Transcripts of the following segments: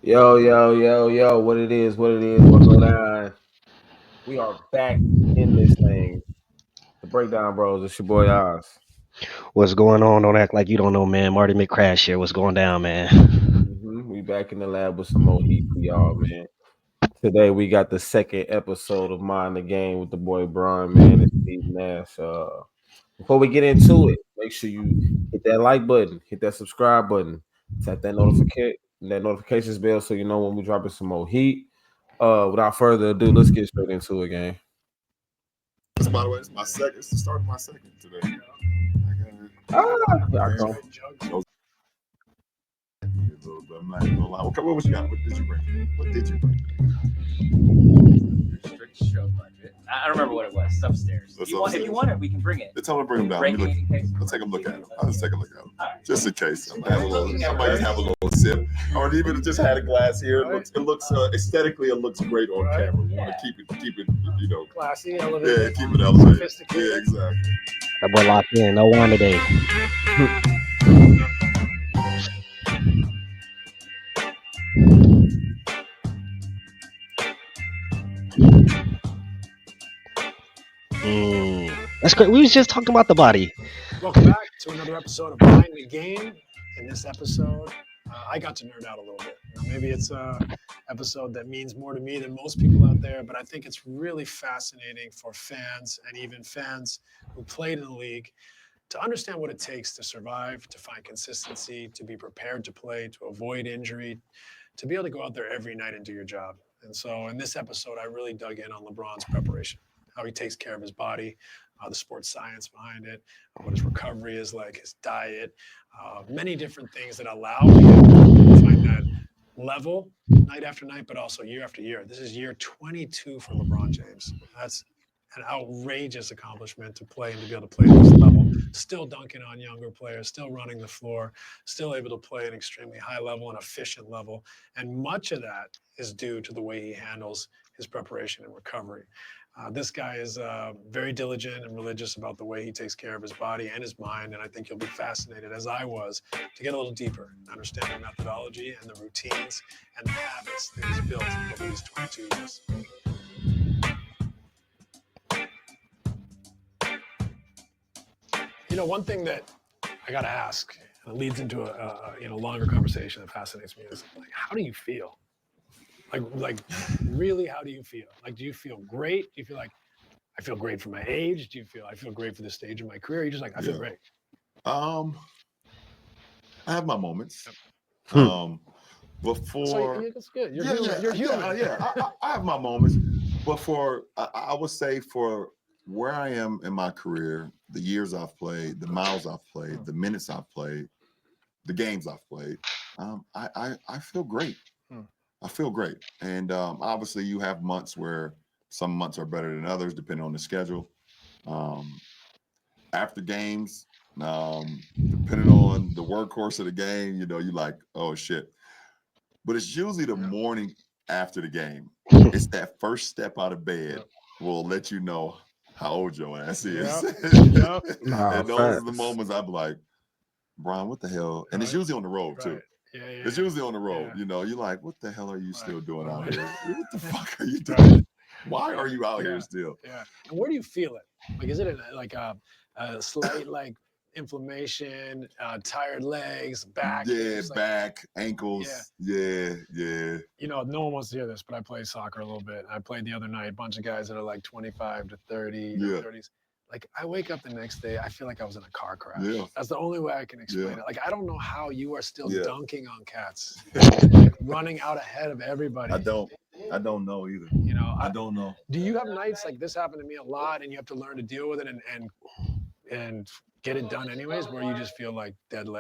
Yo, what it is, what go down. We are back in this thing. The Breakdown Bros, it's your boy Oz. What's going on? Don't act like you don't know, man. Marty McCrash here. What's going down, man? We back in the lab with some more heat for y'all, man. Today we got the second episode of Mind the Game with the boy Brian, man, and Steve Nash. Before we get into it, make sure you hit that like button, hit that subscribe button, tap that notifications bell so you know when we dropping some more heat. Without further ado, let's get straight into it, gang. This, by the way, it's my second. It's the start of my second today. Ah, I Damn. come. Those a little bit. I'm not even gonna lie. Okay, what you got? What did you bring? What did you bring? Strict show budget. I don't remember what it was. It's upstairs. It's If you want it, we can bring it. Tell me to bring them down. Let me Break look. it in case. I'll take a look at them. I'll just take a look at them. Alright. Just in case. I might just have a little sip. Or even just had a glass here. It looks aesthetically, it looks great on camera. We want to keep it, Classy, yeah, elevated, keep it elevated. Yeah, sophisticated. exactly. That boy locked in. No wine today. That's great. We was just talking about the body. Welcome back to another episode of Mind the Game. In this episode, I got to nerd out a little bit. Maybe it's a episode that means more to me than most people out there, but I think it's really fascinating for fans and even fans who played in the league to understand what it takes to survive, to find consistency, to be prepared to play, to avoid injury, to be able to go out there every night and do your job. And so in this episode, I really dug in on LeBron's preparation, how he takes care of his body, the sports science behind it, what his recovery is like, his diet, many different things that allow him to find that level night after night, but also year after year. This is year 22 for LeBron James. That's an outrageous accomplishment to play and to be able to play at this level, still dunking on younger players, still running the floor, still able to play at an extremely high level and efficient level. And much of that is due to the way he handles his preparation and recovery. This guy is very diligent and religious about the way he takes care of his body and his mind. And I think you'll be fascinated, as I was, to get a little deeper and understand the methodology and the routines and the habits that he's built over these 22 years. One thing that I got to ask, and it leads into a longer conversation that fascinates me, is like, how do you feel? Like, really, how do you feel? Like, do you feel great? Do you feel like I feel great for my age? Do you feel I feel great for this stage of my career? You're just like, I feel great. I have my moments. Hmm. Before So it's good. You're human. I have my moments, but I would say for where I am in my career, the years I've played, the miles I've played, the minutes I've played, the games I've played, I feel great. I feel great, and obviously you have months where some months are better than others depending on the schedule. After games, depending on the workhorse of the game, you like, oh shit. But it's usually the morning after the game. It's that first step out of bed will let you know how old your ass is. And those are the moments I'm like, Brian, what the hell? And it's usually on the road too. It's usually on the road. You're like, what the hell are you still doing out here? What the fuck are you doing? Why are you out here still? Yeah. And where do you feel it? Like, is it like a slight like inflammation, tired legs, back? Yeah, Like, back, ankles. Yeah. No one wants to hear this, but I play soccer a little bit. I played the other night, a bunch of guys that are like 25 to 30, 30s. Like, I wake up the next day, I feel like I was in a car crash. Yeah. That's the only way I can explain it. Like, I don't know how you are still dunking on cats, like running out ahead of everybody. I don't know either. I don't know. Do you have nights like this happened to me a lot, and you have to learn to deal with it and get it done anyways, where you just feel like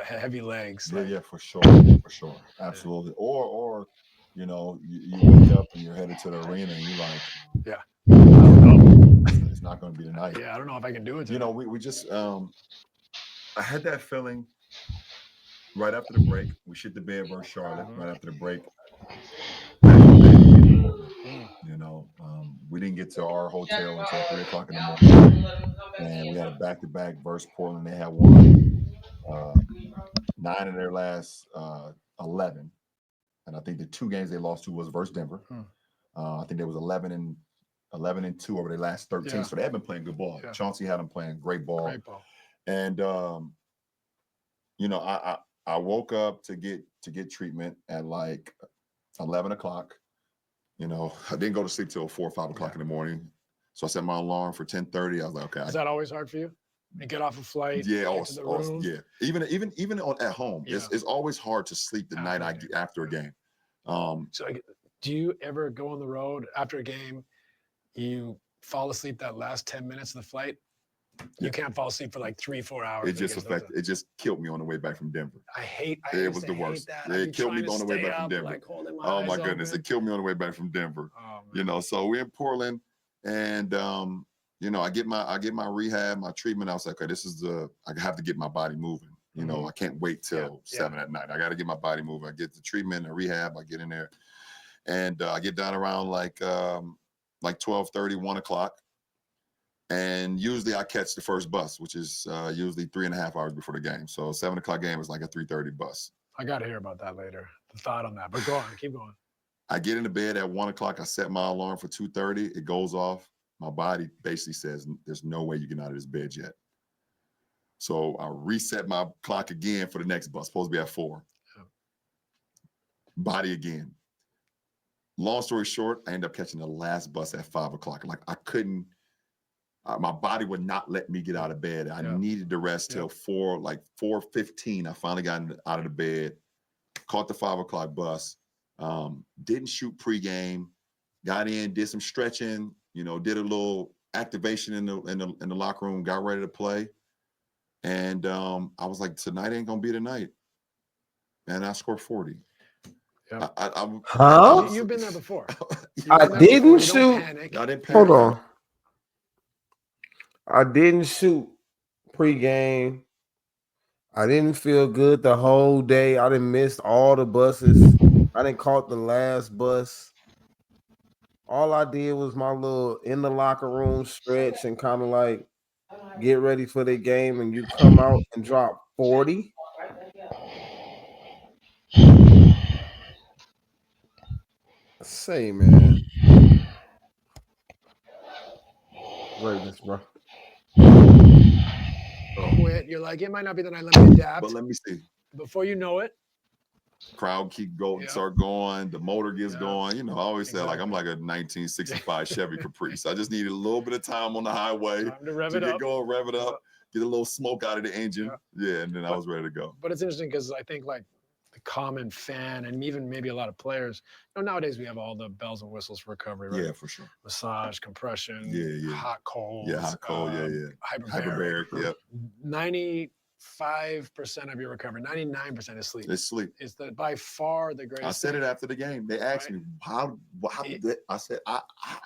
heavy legs? Yeah, for sure, absolutely. Or you wake up and you're headed to the arena and you're like, I don't know. It's not going to be tonight. Yeah, I don't know if I can do it. We just I had that feeling right after the break. We shit the bed versus Charlotte right after the break. We didn't get to our hotel until 3:00 in the morning, and we had a back-to-back versus Portland. They had won 9 of their last 11, and I think the 2 games they lost to was versus Denver. I think there was 11-2 over their last 13. Yeah. So they have been playing good ball. Yeah. Chauncey had them playing great ball. Great ball. And you know, I woke up to get treatment at like 11 o'clock. You know, I didn't go to sleep till 4 or 5 o'clock in the morning. So I set my alarm for 10:30. I was like, okay. Is that always hard for you? You get off a flight. Yeah, get to the room? yeah. Even at home, Yeah. it's always hard to sleep the night after a game. So do you ever go on the road after a game, you fall asleep that last 10 minutes of the flight? You can't fall asleep for like 3-4 hours. It just killed me on the way back from Denver. It was the worst. It killed me on the way back from Denver. Like, oh my goodness, it killed me on the way back from Denver. You know, so we're in Portland, and you know, I get my rehab, my treatment. I was like, okay, I have to get my body moving. You know, I can't wait till 7 at night. I got to get my body moving. I get the treatment, the rehab. I get in there, and I get down around like 12:30, 1 o'clock. And usually I catch the first bus, which is usually 3.5 hours before the game. So 7 o'clock game is like a 3:30 bus. I got to hear about that later. The thought on that, but go on, keep going. I get into bed at 1 o'clock. I set my alarm for 2:30. It goes off. My body basically says, there's no way you're getting out of this bed yet. So I reset my clock again for the next bus, supposed to be at 4. Yeah. Body again. Long story short, I end up catching the last bus at 5 o'clock. Like I couldn't, my body would not let me get out of bed. I needed to rest till 4:15. I finally got out of the bed, caught the 5 o'clock bus, didn't shoot pregame, got in, did some stretching, you know, did a little activation in the locker room, got ready to play. And I was like, tonight ain't gonna be the night. And I scored 40. Yep. You've been there before. I didn't shoot. I didn't panic. Hold on. I didn't shoot pregame. I didn't feel good the whole day. I didn't miss all the buses. I didn't caught the last bus. All I did was my little in the locker room stretch and kind of like get ready for the game, and you come out and drop 40. Say, man. Greatness, bro. Quit. You're like, it might not be the night. Let me adapt. But let me see. Before you know it, crowd keep going, start going. The motor gets going. You know, I always say like I'm like a 1965 Chevy Caprice. I just needed a little bit of time on the highway time to rev it get up. going, rev it up, get a little smoke out of the engine. And then I was ready to go. But it's interesting because I think like the common fan and even maybe a lot of players, you know, nowadays we have all the bells and whistles for recovery, right? Yeah, for sure. Massage, compression, hot cold. Yeah, hot cold, hyperbaric. Yep. 95% of your recovery, 99% is sleep. It's sleep. It's by far the greatest. I said it after the game. They asked me how I said I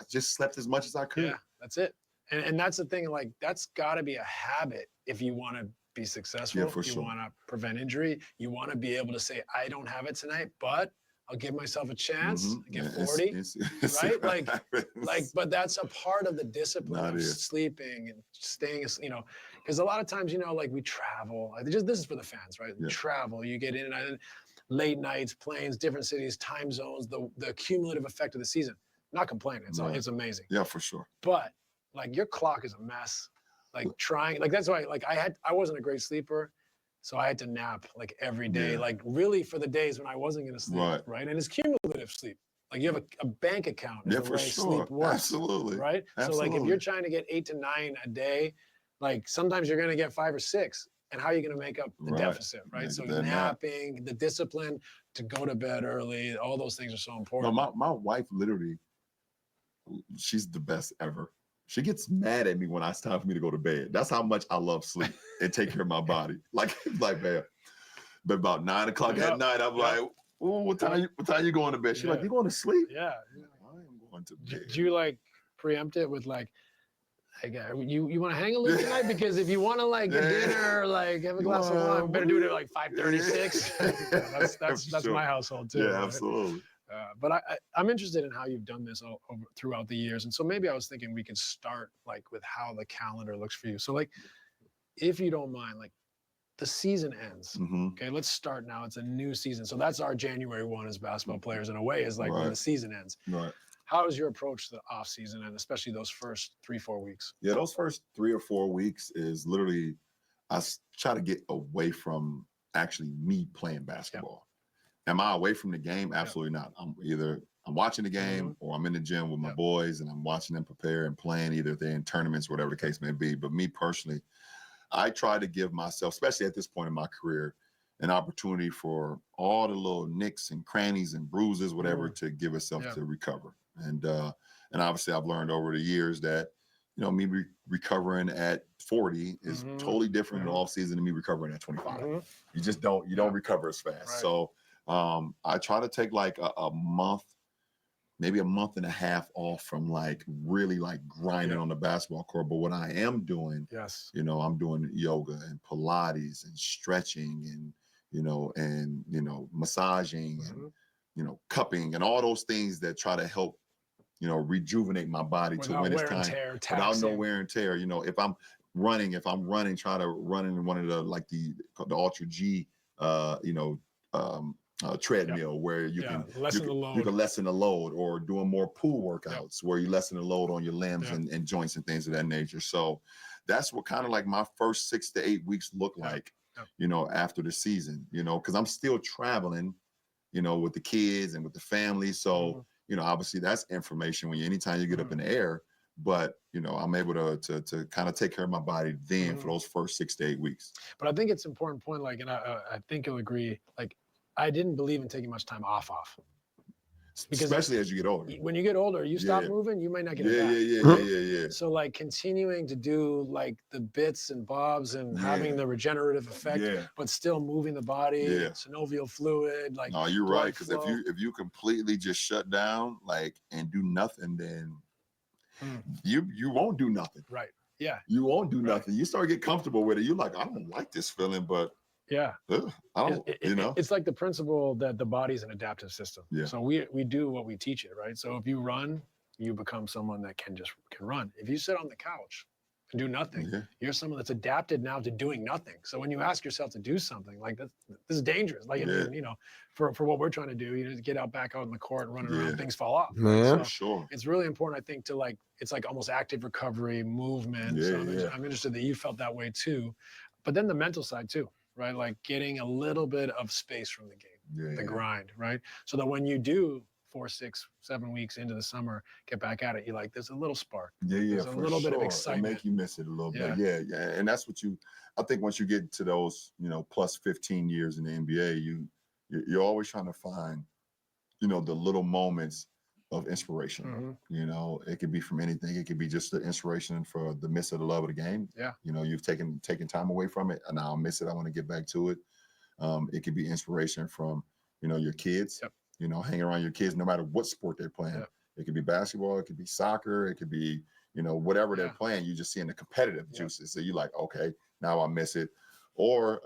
just slept as much as I could. Yeah, that's it. And that's the thing. Like that's got to be a habit if you want to be successful. Yeah, for you sure. want to prevent injury. You want to be able to say, I don't have it tonight, but I'll give myself a chance. Get 40, right? But that's a part of the discipline of sleeping and staying, you know, because a lot of times, you know, like we travel. This is for the fans, right? We travel, you get in and out, late nights, planes, different cities, time zones, the cumulative effect of the season. Not complaining. It's amazing. Yeah, for sure. But like your clock is a mess. Like trying, like that's why, like I wasn't a great sleeper. So I had to nap like every day, like really for the days when I wasn't going to sleep, right? And it's cumulative sleep. Like you have a bank account. Yeah, for sure. Sleep works, absolutely. Right? Absolutely. So like if you're trying to get 8 to 9 a day, like sometimes you're going to get 5 or 6. And how are you going to make up the deficit, right? Yeah, so napping, the discipline to go to bed early, all those things are so important. No, my wife literally, she's the best ever. She gets mad at me when it's time for me to go to bed. That's how much I love sleep and take care of my body. Like man. But about 9 o'clock at night, I'm like, oh, what time you going to bed? She's like, you going to sleep? Yeah. I am going to bed. Did you like preempt it with like you want to hang a little tonight? Because if you want to like get dinner, like have a glass of wine, better do it at like 5:36. That's my household too. Yeah, right? absolutely. But I'm interested in how you've done this throughout the years. And so maybe I was thinking we could start like with how the calendar looks for you. So like, if you don't mind, like the season ends. Mhm. Okay, let's start now. It's a new season. So that's our January 1 as basketball players in a way, is like when Right. the season ends. Right. How is your approach to the off season and especially those first 3-4 weeks? Yeah, those first 3 or 4 weeks is literally try to get away from actually me playing basketball. Am I away from the game? Absolutely not. I'm watching the game or I'm in the gym with my boys and I'm watching them prepare and playing, either they're in tournaments, whatever the case may be. But me personally, I try to give myself, especially at this point in my career, an opportunity for all the little nicks and crannies and bruises, whatever, to give itself to recover. And obviously I've learned over the years that, you know, me recovering at 40 is totally different in the off season than me recovering at 25. You just don't recover as fast. Right. So I try to take like a month, maybe a month and a half off from like really like grinding on the basketball court. But what I am doing, you know, I'm doing yoga and Pilates and stretching and, you know, massaging and, you know, cupping and all those things that try to help, you know, rejuvenate my body Without to when it's wear and time. tear, Without no taxing. wear and tear. You know, if I'm running, try to run in one of the like the Ultra G, treadmill where you can lessen the load. You can lessen the load, or doing more pool workouts where you lessen the load on your limbs and joints and things of that nature. So that's what kind of like my first 6 to 8 weeks look like, you know, after the season, you know, because I'm still traveling, you know, with the kids and with the family. So, you know, obviously that's information when anytime you get up in the air, but, you know, I'm able to kind of take care of my body then for those first 6 to 8 weeks. But I think it's an important point, like, and I think you'll agree, like, I didn't believe in taking much time off. Because especially as you get older. When you get older, you stop moving, you might not get it back. Yeah. So like continuing to do like the bits and bobs and having the regenerative effect, but still moving the body, synovial fluid, like. No, you're right. Because if you completely just shut down, like, and do nothing, then you won't do nothing. Right. Yeah. You won't do nothing. You start to get comfortable with it. You're like, I don't like this feeling, but I don't, you know. It's like the principle that the body's an adaptive system. Yeah. So we do what we teach it, right? So if you run, you become someone that can run. If you sit on the couch and do nothing, you're someone that's adapted now to doing nothing. So when you ask yourself to do something, like this is dangerous. Like, I mean, you know, for what we're trying to do, you know, get back out in the court and run around, things fall off. Man. So sure. It's really important, I think, to like, it's like almost active recovery, movement. I'm interested that you felt that way too. But then the mental side too, right? Like getting a little bit of space from the game, the grind, right? So that when you do 4, 6, 7 weeks into the summer, get back at it, you're like, there's a little spark. There's a little bit of excitement. It make you miss it a little bit. Yeah. And that's what I think once you get to those, you know, plus 15 years in the NBA, you're always trying to find, you know, the little moments of inspiration. You know, it could be from anything. It could be just the inspiration for the miss of the love of the game. Yeah. You know, you've taken time away from it and now I'll miss it. I want to get back to it. It could be inspiration from, you know, your kids, you know, hanging around your kids, no matter what sport they're playing. It could be basketball. It could be soccer. It could be, you know, whatever they're playing. You just seeing the competitive juices. So you're like, okay, now I miss it. Or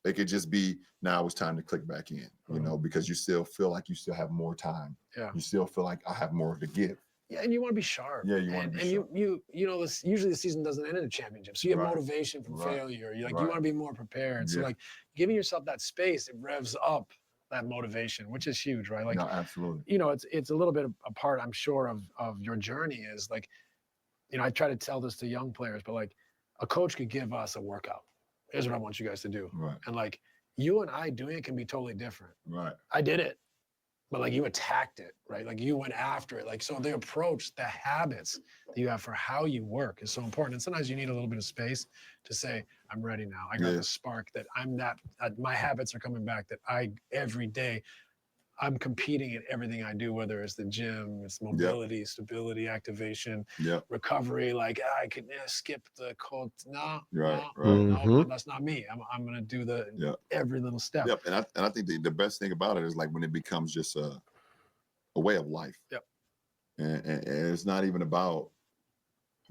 it could just be now it's time to click back in, you know, because you still feel like you still have more time. You still feel like I have more to give. Yeah, and you want to be sharp. Yeah, you want to be sharp. You know, usually the season doesn't end in a championship. So you have motivation from failure. You're like, you want to be more prepared. So like giving yourself that space, it revs up that motivation, which is huge, right? Like, no, absolutely. You know, it's a little bit a part, I'm sure, of your journey is like, you know, I try to tell this to young players, but like a coach could give us a workout. Here's what I want you guys to do. Right. And like you and I doing it can be totally different. Right. I did it, but like you attacked it, right? Like you went after it. Like, so the approach, the habits that you have for how you work is so important. And sometimes you need a little bit of space to say, I'm ready now. I got the spark that my habits are coming back, that every day I'm competing in everything I do, whether it's the gym, it's mobility, stability, activation, recovery. Like I could skip the cold. No, that's not me. I'm gonna do every little step. And I think the best thing about it is like when it becomes just a way of life. And it's not even about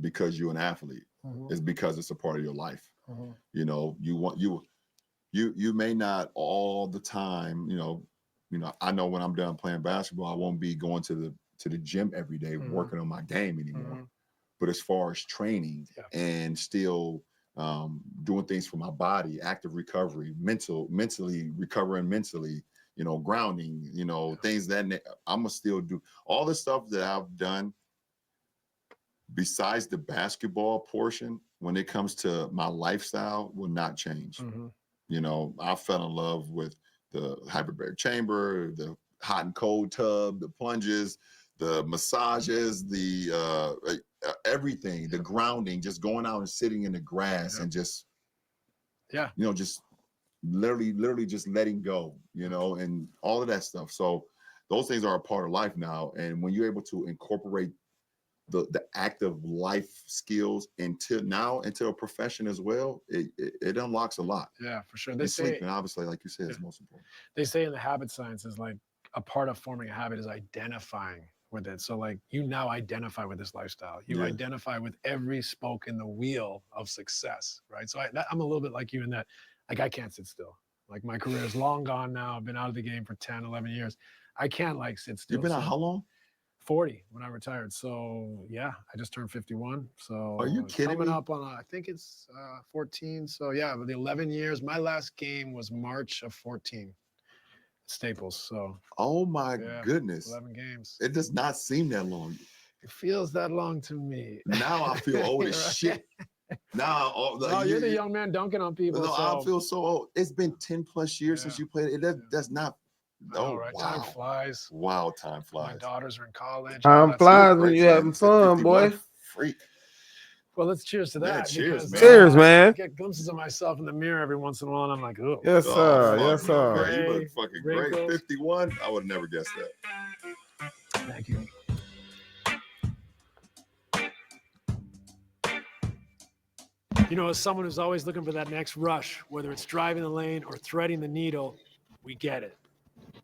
because you're an athlete. It's because it's a part of your life. You know, you may not all the time, you know, I know when I'm done playing basketball, I won't be going to the gym every day working on my game anymore. But as far as training and still doing things for my body, active recovery, mentally recovering mentally, grounding, things that I'm gonna still do. All the stuff that I've done besides the basketball portion, when it comes to my lifestyle, will not change. I fell in love with the hyperbaric chamber, the hot and cold tub, the plunges, the massages, the everything, the grounding, just going out and sitting in the grass and just, just literally just letting go, and all of that stuff. So those things are a part of life now. And when you're able to incorporate the active life skills into a profession as well, it unlocks a lot. Yeah, for sure. And sleeping, obviously, like you said, is most important. They say in the habit sciences, like a part of forming a habit is identifying with it. So like you now identify with this lifestyle. You identify with every spoke in the wheel of success, right? So I'm a little bit like you in that, like I can't sit still. Like my career is long gone now. I've been out of the game for 10, 11 years. I can't like sit still. You've been out how long? 40 when I retired. So yeah, I just turned 51. So are you kidding coming me? up on, I think it's 14. So yeah, the 11 years. My last game was March of 14. Staples. So oh my goodness, 11 games. It does not seem that long. It feels that long to me. Now I feel old as shit. Now you're the young man dunking on people. No, so. I feel so old. It's been 10 plus years since you played it. That's not. Oh, right. Wow. Time flies. Wow, time flies. My daughters are in college. Time flies when you're having fun, boy. Freak. Well, let's cheers to that. Yeah, cheers, man. Cheers, man. I get glimpses of myself in the mirror every once in a while, and I'm like, oh. Yes, sir. Yes, sir. Man, you look fucking great. 51. I would have never guessed that. Thank you. As someone who's always looking for that next rush, whether it's driving the lane or threading the needle, we get it.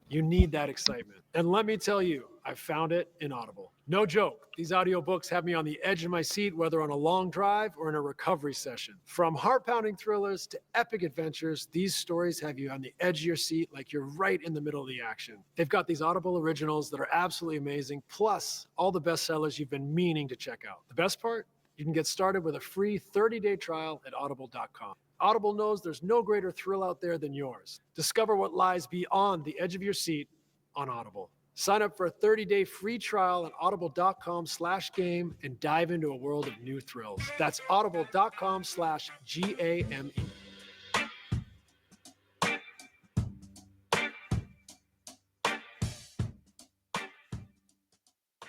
You need that excitement. And let me tell you, I found it in Audible. No joke. These audiobooks have me on the edge of my seat, whether on a long drive or in a recovery session. From heart-pounding thrillers to epic adventures, these stories have you on the edge of your seat like you're right in the middle of the action. They've got these Audible originals that are absolutely amazing, plus all the bestsellers you've been meaning to check out. The best part? You can get started with a free 30-day trial at audible.com. Audible knows there's no greater thrill out there than yours. Discover what lies beyond the edge of your seat on Audible. Sign up for a 30-day free trial at audible.com/game and dive into a world of new thrills. That's audible.com/GAME.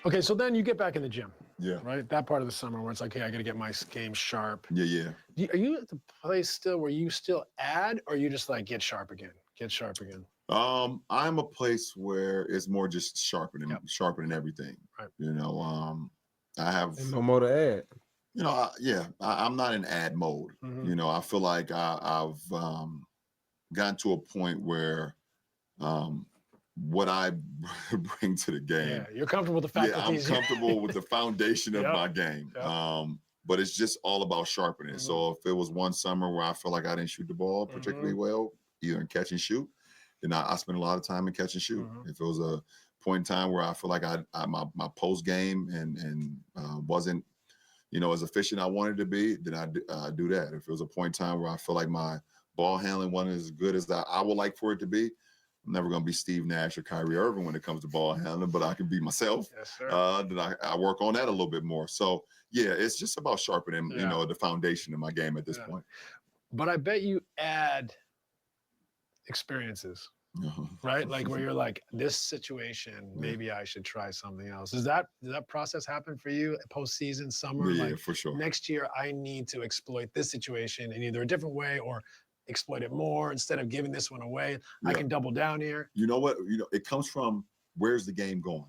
Okay, so then you get back in the gym. Yeah. Right? That part of the summer where it's like, hey, I got to get my game sharp. Yeah. Are you at the place still where you still add, or you just like get sharp again? I'm a place where it's more just sharpening everything. Right. I have no more to add. I'm not in ad mode. Mm-hmm. I feel like I've gotten to a point where what I bring to the game. Yeah, you're comfortable with the fact that I'm comfortable with the foundation of my game. Yep. But it's just all about sharpening. Mm-hmm. So if it was one summer where I felt like I didn't shoot the ball particularly well, either in catch and shoot, then I spent a lot of time in catch and shoot. Mm-hmm. If it was a point in time where I feel like my post game and wasn't as efficient I wanted to be, then I do that. If it was a point in time where I feel like my ball handling wasn't as good as I would like for it to be, I'm never going to be Steve Nash or Kyrie Irving when it comes to ball handling, but I can be myself. Yes, sir. Then I work on that a little bit more. So yeah, it's just about sharpening, the foundation of my game at this point. But I bet you add experiences, right? Like where you're like, this situation, maybe I should try something else. Does that process happen for you postseason, summer? Yeah, like, for sure. Next year, I need to exploit this situation in either a different way or exploit it more instead of giving this one away. I can double down here. You know what? It comes from where's the game going?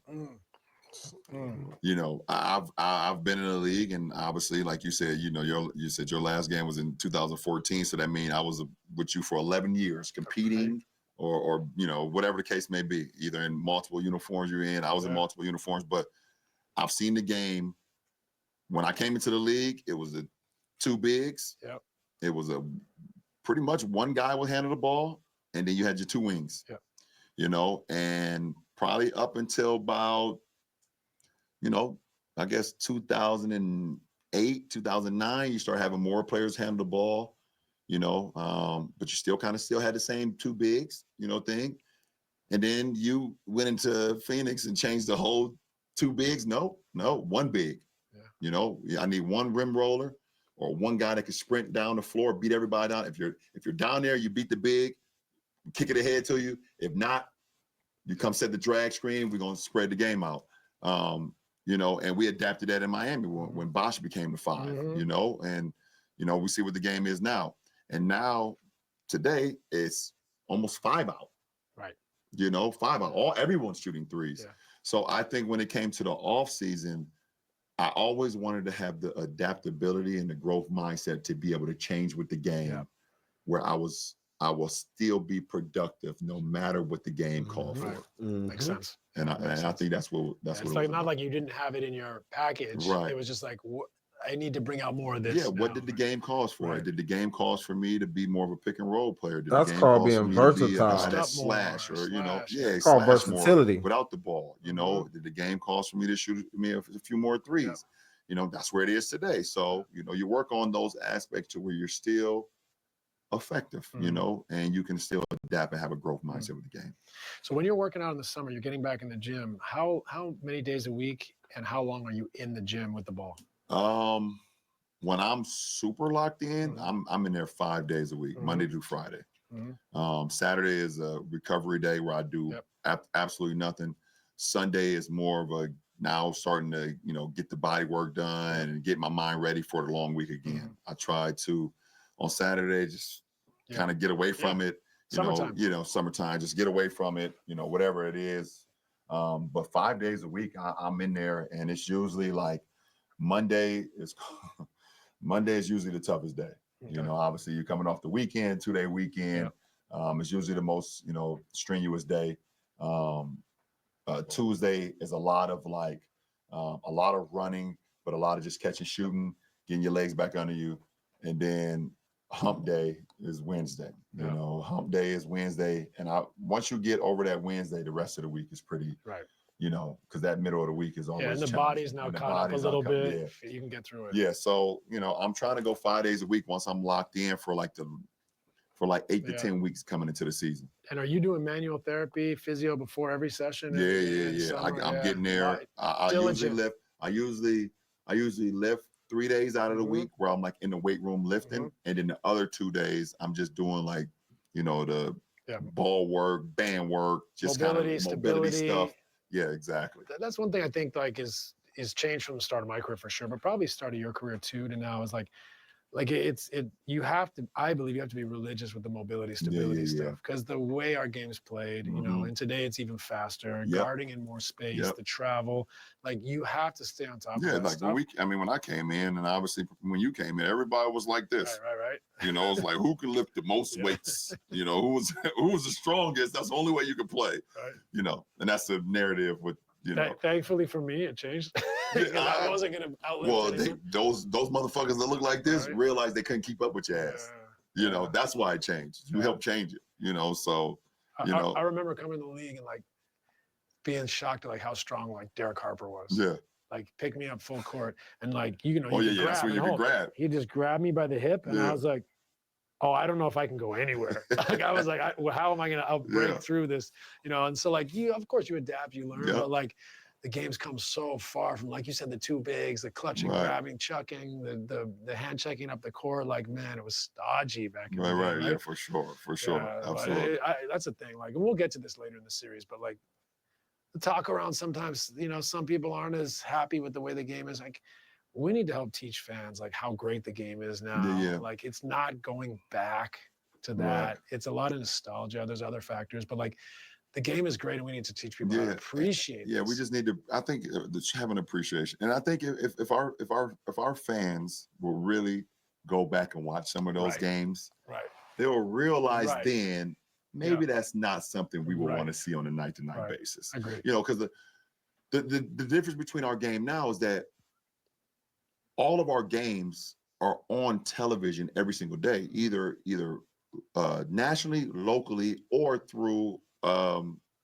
I've been in the league, and obviously, like you said, you said your last game was in 2014, so that means I was with you for 11 years competing, or whatever the case may be, either in multiple uniforms you're in. I was in multiple uniforms, but I've seen the game. When I came into the league, it was the two bigs. Yep. It was pretty much one guy would handle the ball, and then you had your two wings. Yep. And probably up until about, I guess 2008, 2008, 2009, you start having more players handle the ball, but you still had the same two bigs, thing. And then you went into Phoenix and changed the whole two bigs. No, one big. Yeah. I need one rim roller or one guy that can sprint down the floor, beat everybody down. If you're down there, you beat the big, kick it ahead to you. If not, you come set the drag screen. We're gonna spread the game out. And we adapted that in Miami when Bosh became the 5. And we see what the game is now. And now today it's almost 5 out. Right. 5 out. Everyone's shooting threes. Yeah. So I think when it came to the off season, I always wanted to have the adaptability and the growth mindset to be able to change with the game, where I will still be productive no matter what the game called for. Makes sense. And I think that's what it's what like not like you didn't have it in your package. Right. It was just like, I need to bring out more of this. Yeah. What did the game cause for? Right. Did the game cause for me to be more of a pick and roll player? Did That's the game called cause being for me to be a guy versatile. that slash or Slash. Called slash versatility. more without the ball. Did the game cause for me to shoot me a few more threes? That's where it is today. So you work on those aspects to where you're still effective, and you can still adapt and have a growth mindset with the game. So when you're working out in the summer, you're getting back in the gym. How many days a week and how long are you in the gym with the ball? When I'm super locked in, I'm in there 5 days a week, Monday through Friday. Saturday is a recovery day where I do absolutely nothing. Sunday is more of a now starting to get the body work done and get my mind ready for the long week again. I try to on Saturday just kind of get away from it. Summertime, just get away from it, whatever it is. But 5 days a week I'm in there, and it's usually like Monday is usually the toughest day. Obviously you're coming off the weekend, 2-day weekend. It's usually the most, strenuous day. Tuesday is a lot of running, but a lot of just catching, shooting, getting your legs back under you. And then hump day is Wednesday. Hump day is Wednesday. And once you get over that Wednesday, the rest of the week is pretty, because that middle of the week is always and the body's now caught up a little bit. Yeah. You can get through it. Yeah. So, I'm trying to go 5 days a week once I'm locked in for 8 to 10 weeks coming into the season. And are you doing manual therapy, physio before every session? Yeah. I'm getting there. I usually lift 3 days out of the week where I'm in the weight room lifting. And then the other 2 days, I'm just doing the ball work, band work, just mobility stuff. Yeah, exactly. That's one thing I think is changed from the start of my career for sure, but probably started your career too to now is I believe you have to be religious with the mobility, stability stuff, because the way our game's played, and today it's even faster, guarding in more space, the travel, you have to stay on top of that stuff. When I came in, and obviously when you came in, everybody was like this. Right. It's like who can lift the most weights, who was the strongest. That's the only way you can play. Right. And that's the narrative with Thankfully for me, it changed. I wasn't gonna outlive those motherfuckers that look like this realized they couldn't keep up with your ass. That's why it changed. You helped change it. So I remember coming to the league and being shocked at how strong Derek Harper was. Yeah. Pick me up full court and that's where you can grab. He just grabbed me by the hip and I was like, oh, I don't know if I can go anywhere. I was like, how am I going to break through this? And so of course you adapt, you learn, but the game's come so far from, like you said, the two bigs, the clutching, grabbing, chucking, the hand checking up the court. Man, it was stodgy back in the day. Right. Yeah, for sure. Absolutely. That's the thing. And we'll get to this later in the series, but the talk around sometimes, some people aren't as happy with the way the game is. We need to help teach fans how great the game is now. Yeah. It's not going back to that. Right. It's a lot of nostalgia. There's other factors, but the game is great, and we need to teach people how to appreciate. Yeah, we just need to. I think have an appreciation, and I think if our fans will really go back and watch some of those games, they will realize then maybe that's not something we will want to see on a night-to-night basis. Agreed. Because the difference between our game now is that all of our games are on television every single day, either nationally, locally, or through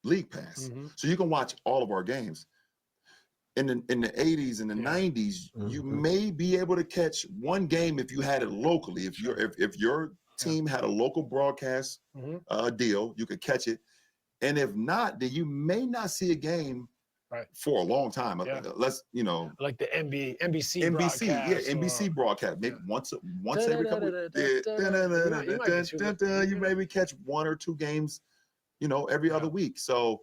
League Pass. So you can watch all of our games. in the 80s and the 90s, you may be able to catch one game if you had it locally. If your team had a local broadcast deal, you could catch it. And if not, then you may not see a game for a long time. Let's, like the NBC broadcast. NBC broadcast. Maybe once every couple you maybe catch one or two games, every other week. So,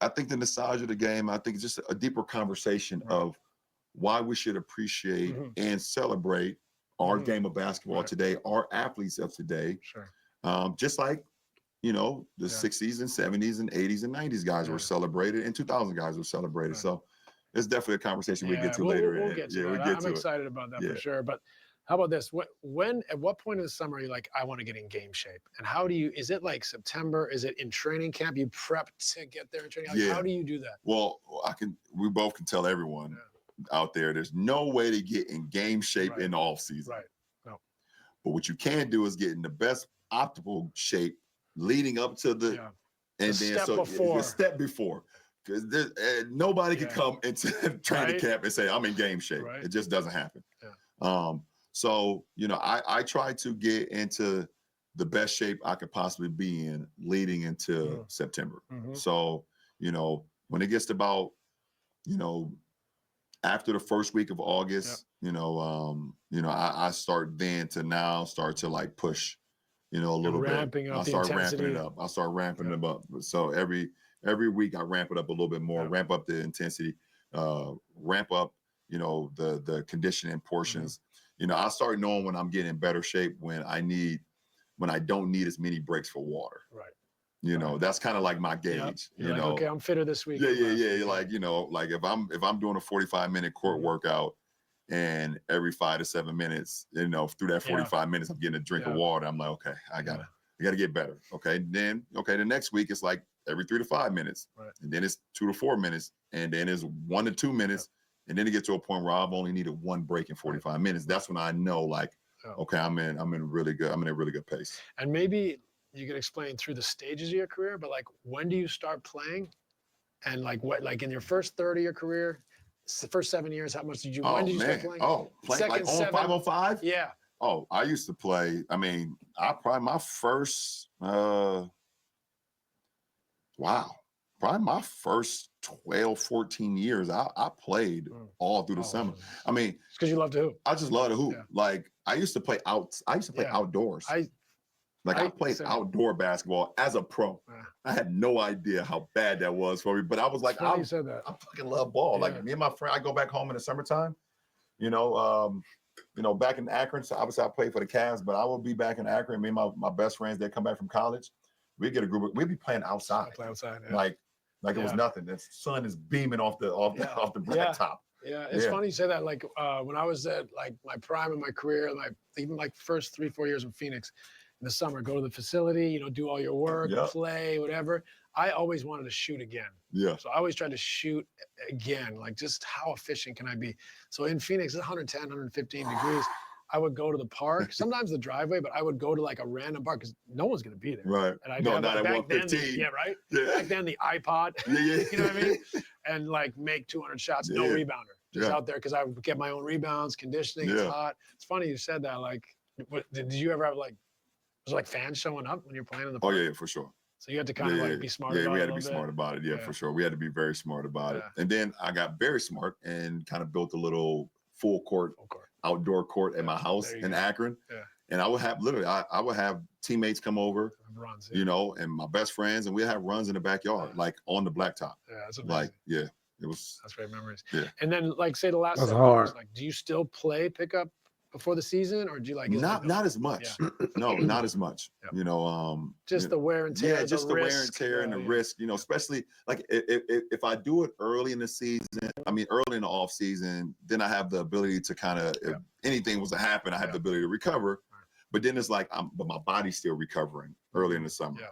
I think the nostalgia of the game, I think it's just a deeper conversation of why we should appreciate and celebrate our game of basketball today, our athletes of today. Sure. Just like, the 60s and 70s and 80s and 90s guys were celebrated, and 2000 guys were celebrated. So it's definitely a conversation we get to later. We'll get to that. I'm excited about that for sure. But how about this? At what point in the summer are you like, I want to get in game shape? And is it like September? Is it in training camp? You prep to get there in training? Like, how do you do that? Well, we both can tell everyone out there, there's no way to get in game shape in the off season. Right. No. But what you can do is get in the best optimal shape leading up to the step before. Because nobody can come into training camp and say, I'm in game shape. Right. It just doesn't happen. Yeah. So, I try to get into the best shape I could possibly be in leading into September. So, when it gets to about, after the first week of August, I start then to now start to like push, a little bit. I start ramping it up. I start ramping them up. So every week I ramp it up a little bit more, ramp up the intensity, ramp up, the conditioning portions. I start knowing when I'm getting in better shape when I don't need as many breaks for water. Right. That's kind of like my gauge. Like, okay, I'm fitter this week. Yeah. Like, like if I'm doing a 45-minute court workout and every 5 to 7 minutes, through that 45 minutes, I'm getting a drink of water. I'm like, okay, I gotta get better. Okay. Then, the next week it's like every 3 to 5 minutes. Right. And then it's 2 to 4 minutes. And then it's 1 to 2 minutes. And then it gets to a point where I've only needed one break in 45 minutes. That's when I know, like, okay, I'm in a really good pace. And maybe you could explain through the stages of your career, but like, when do you start playing? And like, what, like in your first third of your career, the first 7 years, how much did you? When did you start playing? Playing like on 505. Yeah. Oh, I used to play. I mean, probably my first 12, 14 years, I played all through the summer. I mean, it's because you love to hoop. I just love to hoop. Yeah. Like I used to play outdoors. I played outdoor basketball as a pro. I had no idea how bad that was for me, but I was like, I fucking love ball. Yeah. Like me and my friend, I go back home in the summertime, back in Akron. So obviously I played for the Cavs, but I will be back in Akron. Me and my best friends, they come back from college. We get a group. We'd be playing outside. Like it was nothing. The sun is beaming off the blacktop. Yeah, it's funny you say that. Like when I was at like my prime of my career, even like first 3-4 years in Phoenix, in the summer, go to the facility, do all your work, play, whatever. I always wanted to shoot again. Yeah. So I always tried to shoot again. Like just how efficient can I be? So in Phoenix, it's 110, 115 degrees. I would go to the park, sometimes the driveway, but I would go to like a random park because no one's going to be there. Right. And I'd not at 115. Right? Yeah. Back then, the iPod, you know what I mean? And like make 200 shots, no rebounder. Just out there because I would get my own rebounds, conditioning, it's hot. It's funny you said that. Like, did you ever have like, was it like fans showing up when you're playing in the park? Oh, yeah, for sure. So you had to kind of like be smart about it. Yeah, we had to be smart about it. Yeah, for sure. We had to be very smart about it. And then I got very smart and kind of built a little full court. Outdoor court at my house in Akron. Yeah. And I would have I would have teammates come over, runs, and my best friends, and we'd have runs in the backyard, like on the blacktop. Yeah, that's amazing. That's great memories. Yeah. And then like say the last that's hard. Like, do you still play pickup before the season, or do you like not as much? No, not as much. Just the wear and tear. Yeah, just the wear and tear and the risk. Especially like if I do it early in the season, early in the off season, then I have the ability to kind of if anything was to happen, I have the ability to recover. But then it's like but my body's still recovering early in the summer. Yeah.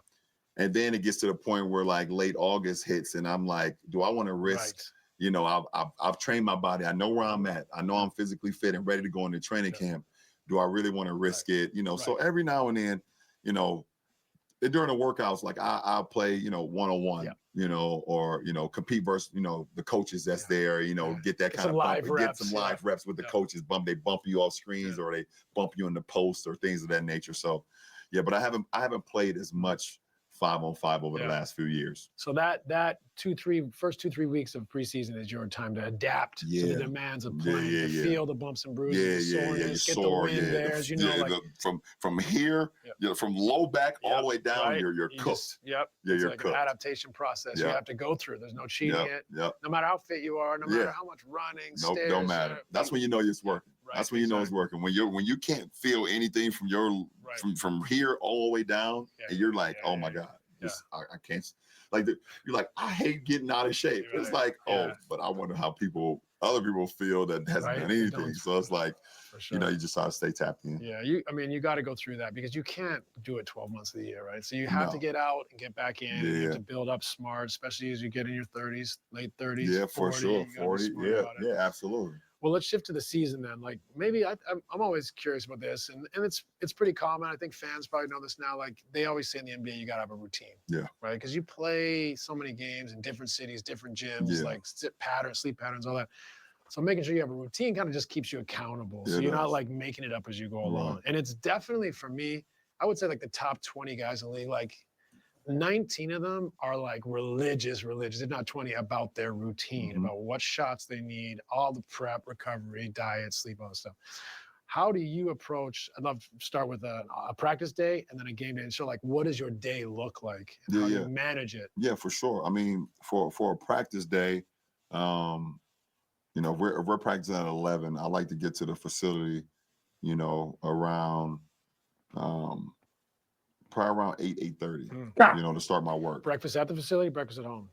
And then it gets to the point where like late August hits, and I'm like, do I want to risk? I've trained my body. I know where I'm at. I know I'm physically fit and ready to go into training camp. Do I really want to risk it? So every now and then, during the workouts, like I'll play, one-on-one, Yeah. or compete versus, the coaches that's there, get that Get kind some of live bump, get reps, some live reps with the coaches. They bump you off screens, or they bump you in the post or things of that nature. So, yeah, but I haven't played as much 5-on-5 over the last few years. So that first 2-3 weeks of preseason is your time to adapt to the demands of playing, to feel the bumps and bruises, the soreness, get the wind there, as you know, from here, from low back all the way down, you're cooked. It's you're like cooked. an adaptation process you have to go through. There's no cheating it. No matter how fit you are, no matter how much running, stairs. Don't matter. That's when you know it's working. That's when you know it's working. When you can't feel anything from from here all the way down, and you're like, oh my God, I can't. Like you're like, I hate getting out of shape. It's like, but I wonder how other people feel that hasn't done anything. So it's like, you just try to stay tapped in. Yeah, you got to go through that, because you can't do it 12 months of the year, right? So you have to get out and get back in. You have to build up smart, especially as you get in your 30s, late 30s. Yeah, 40, for sure. 40. Yeah, absolutely. Well, let's shift to the season then. Like, maybe I'm always curious about this, and it's pretty common. I think fans probably know this now. Like, they always say in the NBA, you got to have a routine. Yeah. Right? Because you play so many games in different cities, different gyms, like sleep patterns, all that. So making sure you have a routine kind of just keeps you accountable. So you're not like making it up as you go along. And it's definitely, for me, I would say like the top 20 guys in the league, like 19 of them are like religious, if not 20, about their routine, about what shots they need, all the prep, recovery, diet, sleep, all that stuff. How do you approach? I'd love to start with a practice day and then a game day. And so, like, what does your day look like? And how do you manage it? Yeah, for sure. I mean, for a practice day, if we're practicing at 11, I like to get to the facility, around probably around 8:30, to start my work. Breakfast at the facility, breakfast at home?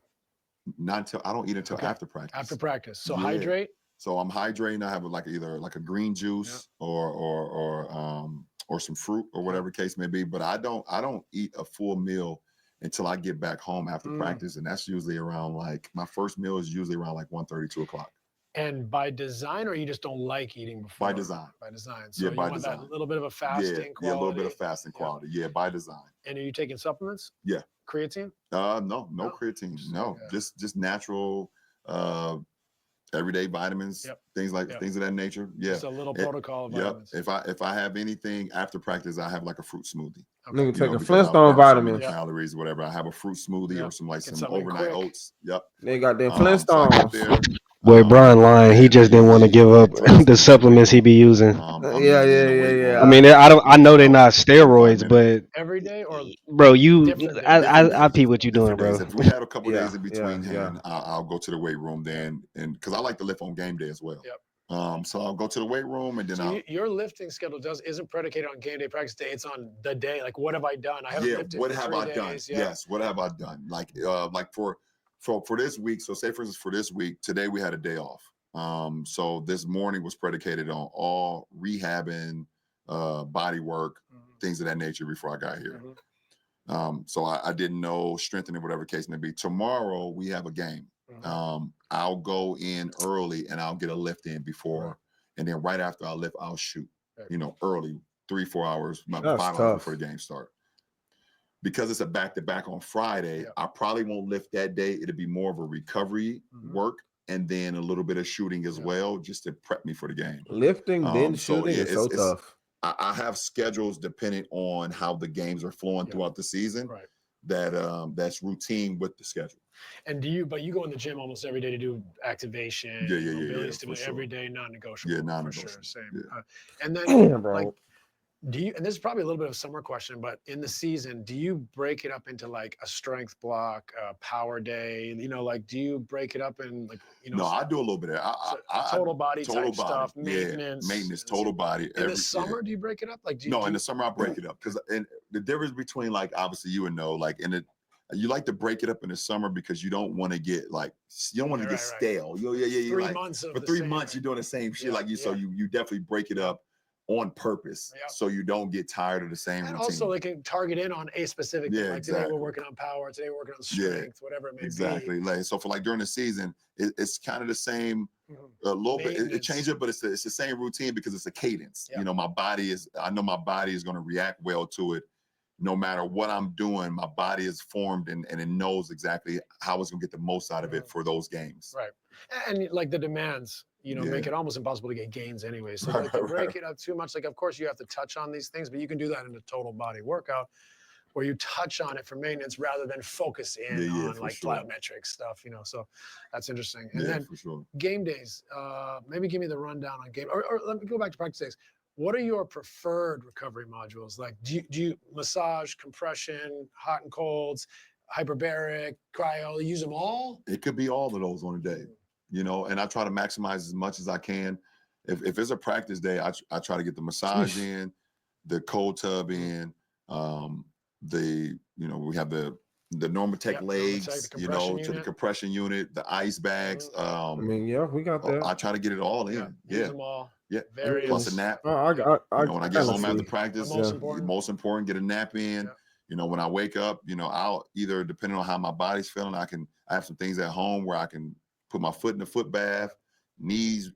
Not until I don't eat until after practice. After practice. So hydrate. So I'm hydrating. I have either like a green juice or some fruit or whatever case may be. But I don't eat a full meal until I get back home after practice, and that's usually around my first meal is usually around 1:30, 2 o'clock. And by design, or you just don't like eating before? By design. By design. So you by want design. that little bit of a fasting quality? Yeah, a little bit of fasting quality. Yeah, by design. And are you taking supplements? Yeah. Creatine? No creatine. No, just natural, everyday vitamins, things of that nature. Yeah. Just a little protocol of vitamins. If I have anything after practice, I have like a fruit smoothie. Nigga take a Flintstone vitamins. Calories, whatever. I have a fruit smoothie or some overnight oats. Yep. They got them Flintstones. Boy, Brian lying. He just didn't want to give up the supplements he be using. Yeah. I mean, I know they're not steroids, but every day or bro, I pee what you doing, bro. If we have a couple days in between, I'll go to the weight room then, and because I like to lift on game day as well. Yep. So I'll go to the weight room, and then your lifting schedule isn't predicated on game day, practice day. It's on the day. Like, what have I done? I haven't lifted what for have 3 I days. done? Yes, what have I done? Like for this week. So say for instance, for this week, today we had a day off. So this morning was predicated on all rehabbing, body work, things of that nature before I got here. So I didn't know strengthening, whatever case may be. Tomorrow we have a game. I'll go in early and I'll get a lift in before, and then right after I lift, I'll shoot. Early, 3-4 hours, about 5 hours before the game start. Because it's a back-to-back on Friday, I probably won't lift that day. It'll be more of a recovery work and then a little bit of shooting as well, just to prep me for the game. Lifting, then shooting is so tough. I have schedules depending on how the games are flowing throughout the season. Right. That's routine with the schedule. And but you go in the gym almost every day to do activation, mobility stimulation every day, non-negotiable. Yeah, non-negotiable. For sure, same. And then do you, and this is probably a little bit of a summer question, but in the season, do you break it up into like a strength block, a power day? Do you break it up in No, I do a little bit of that. Total body type stuff, maintenance. Maintenance, total body. In the summer, do you break it up? In the summer I break it up because the difference between obviously you would know you like to break it up in the summer because you don't want to get get stale. 3 months for 3 months you're doing the same shit so you definitely break it up on purpose so you don't get tired of the same routine. Also they can target in on a specific thing. Like exactly. Today we're working on power, today we're working on strength, whatever it may be. Exactly. So for during the season, it's kind of the same a little bit. It changes, but it's the same routine because it's a cadence. I know my body is going to react well to it. no matter what I'm doing, my body is formed and it knows exactly how it's gonna get the most out of it for those games. Right. And like the demands, make Yeah. it almost impossible to get gains anyway. So Right, like to right, break right. it up too much, like of course you have to touch on these things, but you can do that in a total body workout where you touch on it for maintenance rather than focus in Yeah, on for like sure. plyometric stuff, so that's interesting. And Yeah, then for sure. game days, maybe give me the rundown on game, or let me go back to practice days. What are your preferred recovery modules? Like, do you massage, compression, hot and colds, hyperbaric, cryo, use them all? It could be all of those on a day, and I try to maximize as much as I can. If it's a practice day, I try to get the massage in, the cold tub in, we have the Normatec legs, Normatec, the to compression the unit. compression unit, the ice bags. I mean, yeah, we got that. I try to get it all in. Use them all. Yeah. Various. Plus a nap. I When I get home after see. practice, The most important. get a nap in. Yeah. When I wake up, I'll either, depending on how my body's feeling, I have some things at home where I can put my foot in the foot bath, knees,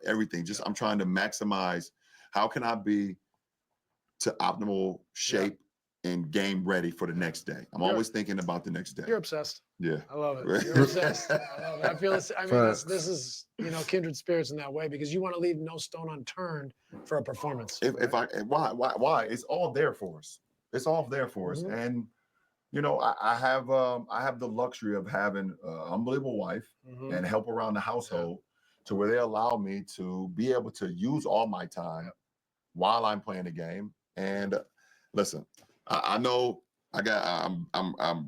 everything. Just I'm trying to maximize. How can I be to optimal shape and game ready for the next day? I'm always thinking about the next day. You're obsessed. Yeah. I love it. You're obsessed. I love it. I feel this. I mean, this is kindred spirits in that way because you want to leave no stone unturned for a performance. Why? It's all there for us. It's all there for us. And I have the luxury of having an unbelievable wife and help around the household to where they allow me to be able to use all my time while I'm playing the game. And listen, I know I'm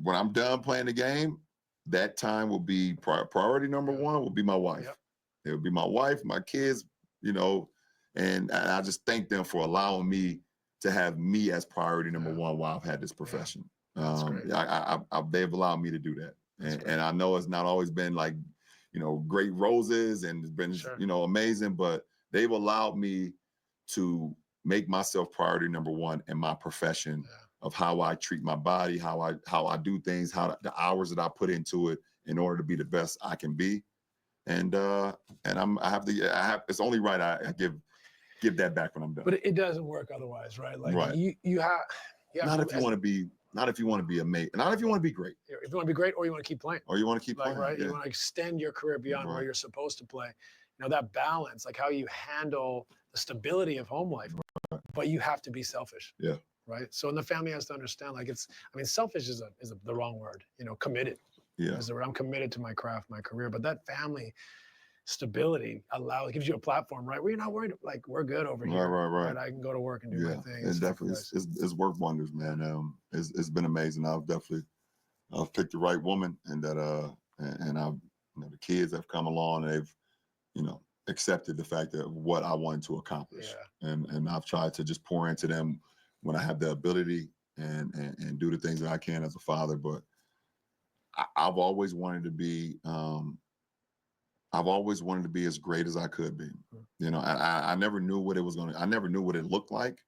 when I'm done playing the game, that time will be priority number one will be my wife. Yep. It will be my wife, my kids, and I just thank them for allowing me to have me as priority number one while I've had this profession. They've allowed me to do that. And I know it's not always been like, great roses and it's been, amazing, but they've allowed me to make myself priority number one in my profession of how I treat my body, how I do things, the hours that I put into it in order to be the best I can be. And it's only right I give that back when I'm done. But it doesn't work otherwise, right? Like right. you have not if you want to be amazing, not if you want to be great. If you want to be great or you want to keep playing. Or you want to keep playing. Right? Yeah. You want to extend your career beyond where you're supposed to play. That balance, like how you handle the stability of home life, but you have to be selfish. Yeah. Right. So, and the family has to understand, like selfish is the wrong word. Committed. Yeah. Is the word. I'm committed to my craft, my career, but that family stability gives you a platform, right? Where you're not worried, like we're good over here. Right. I can go to work and do my thing. It definitely it's worked wonders, man. It's been amazing. I've picked the right woman, and that and I've the kids have come along and they've accepted the fact that what I wanted to accomplish, and I've tried to just pour into them when I have the ability and do the things that I can as a father. But I've always wanted to be. I've always wanted to be as great as I could be. I never knew what it was I never knew what it looked like,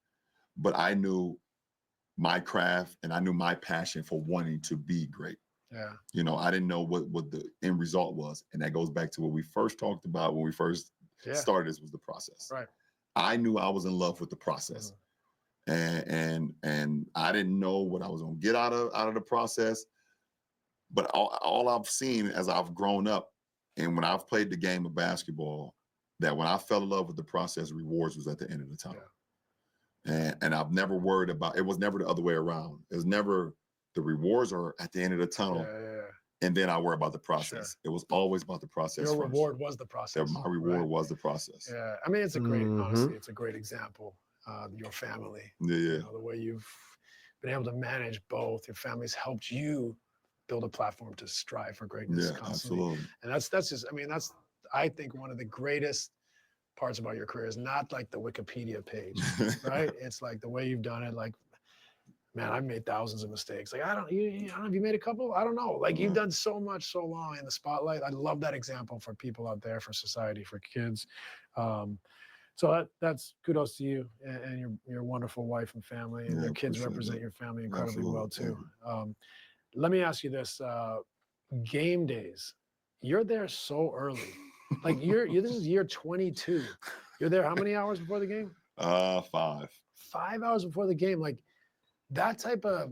but I knew my craft and I knew my passion for wanting to be great. Yeah. I didn't know what the end result was. And that goes back to what we first talked about when we first started. This was the process. Right. I knew I was in love with the process. And I didn't know what I was going to get out of the process. But all I've seen as I've grown up, and when I've played the game of basketball, that when I fell in love with the process, rewards was at the end of the tunnel. Yeah. And I've never worried about, it was never the other way around. It was never the rewards are at the end of the tunnel. And then I worry about the process. It was always about the process. Your reward was the process. My reward was the process. Yeah. I mean, it's a great, honestly, it's a great example. Your family. Yeah. The way you've been able to manage both. Your family's helped you build a platform to strive for greatness constantly. Absolutely. And that's just, that's, I think, one of the greatest parts about your career is not like the Wikipedia page, right? It's like the way you've done it. Like, man, I've made thousands of mistakes. Like, I don't know, have you made a couple? I don't know. Like, you've done so much, so long in the spotlight. I love that example for people out there, for society, for kids. So that's kudos to you and your wonderful wife and family, and your kids represent your family incredibly well too. Let me ask you this: game days, you're there so early. Like this is year 22. You're there how many hours before the game? 5. 5 hours before the game. Like, that type of,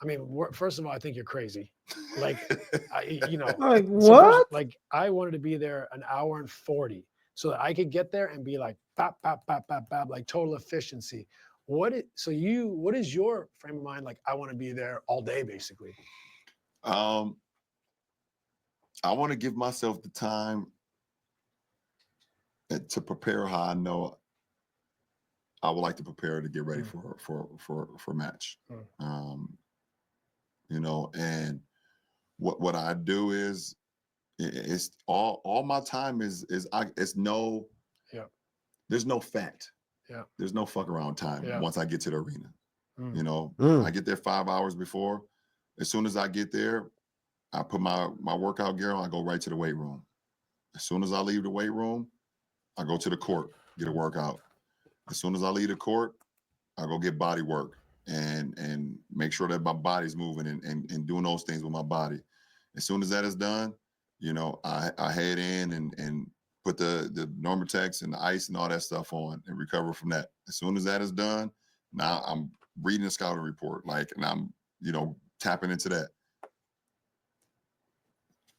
I mean, first of all, I think you're crazy. Like, you know, Like so what? like I wanted to be there an hour and 40 so that I could get there and be like, bap, bap, bap, bap, bap, like total efficiency. What is your frame of mind? Like, I want to be there all day, basically. I want to give myself the time to prepare how I know I would like to prepare to get ready for match. You know, and what I do is it's all my time is it's no there's no fat. There's no fuck around time once I get to the arena. You know, I get there 5 hours before. As soon as I get there, I put my workout gear on, I go right to the weight room. As soon as I leave the weight room, I go to the court, get a workout. As soon as I leave the court, I go get body work and make sure that my body's moving and doing those things with my body. As soon as that is done, you know, I head in and put the Normatex and the ice and all that stuff on and recover from that. As soon as that is done, now I'm reading the scouting report, like, and I'm, you know, tapping into that.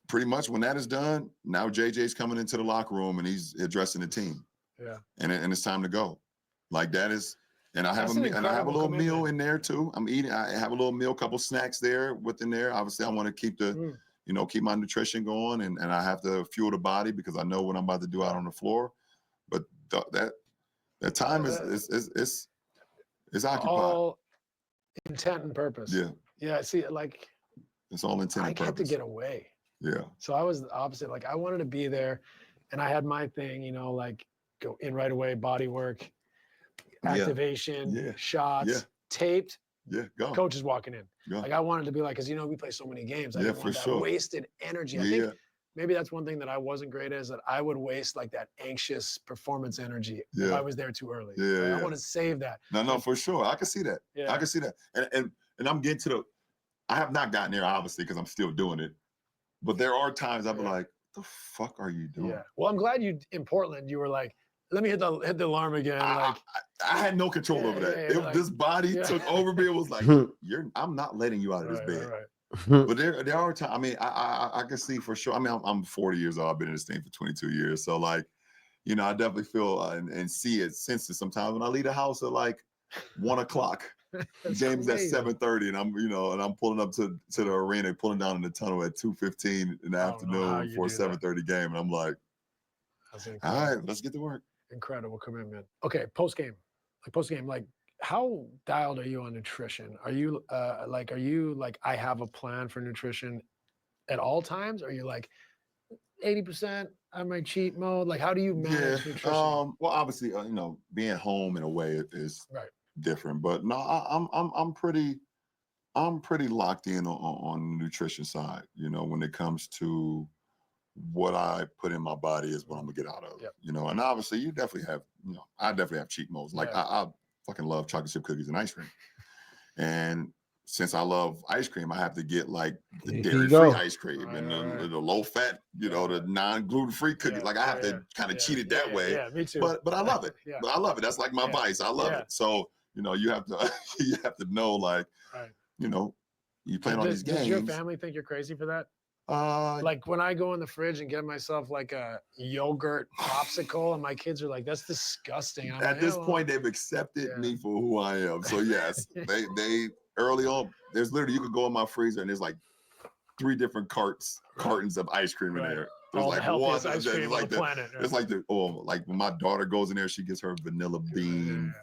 Pretty much when that is done, now JJ's coming into the locker room and he's addressing the team. And it's time to go. Like that is, and I have a little meal in there too. I'm eating. I have a little meal, couple snacks there within there. Obviously, I want to keep the, you know, keep my nutrition going, and I have to fuel the body because I know what I'm about to do out on the floor. But that time is occupied. All intent and purpose. Yeah. See, like it's all intent and purpose. I get to get away. Yeah. So I was the opposite. Like I wanted to be there, and I had my thing. You know, like go in right away, body work. Activation, shots, taped. Go. Coach is walking in. Go. Like I wanted to be like, because you know we play so many games. I didn't want that wasted energy. I think maybe that's one thing that I wasn't great at, is that I would waste like that anxious performance energy if I was there too early. I want to save that. No, for sure. I can see that. I can see that. And I'm getting to I have not gotten there obviously because I'm still doing it, but there are times I'll be like, "The fuck are you doing?" Well, I'm glad you in Portland. You were like, let me hit the alarm again. I had no control over that. This body took over me. It was like, I'm not letting you out of this bed. But there are times. I mean, I can see for sure. I mean, I'm 40 years old. I've been in this thing for 22 years. So like, you know, I definitely feel and see it, sense it sometimes when I leave the house at like 1 o'clock. Game's at 7:30, and I'm pulling up to the arena, pulling down in the tunnel at 2:15 in the afternoon for a 7:30 game, and I'm like, all right, let's get to work. Incredible commitment. Okay, post game, like how dialed are you on nutrition? Are you like I have a plan for nutrition at all times? Are you like 80% on my cheat mode? Like how do you manage nutrition? Well, obviously, you know, being home in a way is different, but no, I'm pretty locked in on the nutrition side. You know, when it comes to what I put in my body is what I'm gonna get out of. You know, and obviously you definitely have, you know, I definitely have cheat modes. Like I fucking love chocolate chip cookies and ice cream. And since I love ice cream, I have to get like the dairy-free ice cream and the low-fat, you know, the non-gluten-free cookies. Like I have to kind of cheat it that way. Yeah, me too. But I love it. But I love it. That's like my vice. I love it. So, you know, you have to know, like, you know, you playing on these games. Does your family think you're crazy for that? Like when I go in the fridge and get myself like a yogurt popsicle, and my kids are like, "That's disgusting." At this point, they've accepted me for who I am. So yes, they early on. There's literally, you could go in my freezer and there's like 3 different cartons of ice cream in there. There's all like the healthiest one ice cream on the planet. It's like like when my daughter goes in there, she gets her vanilla bean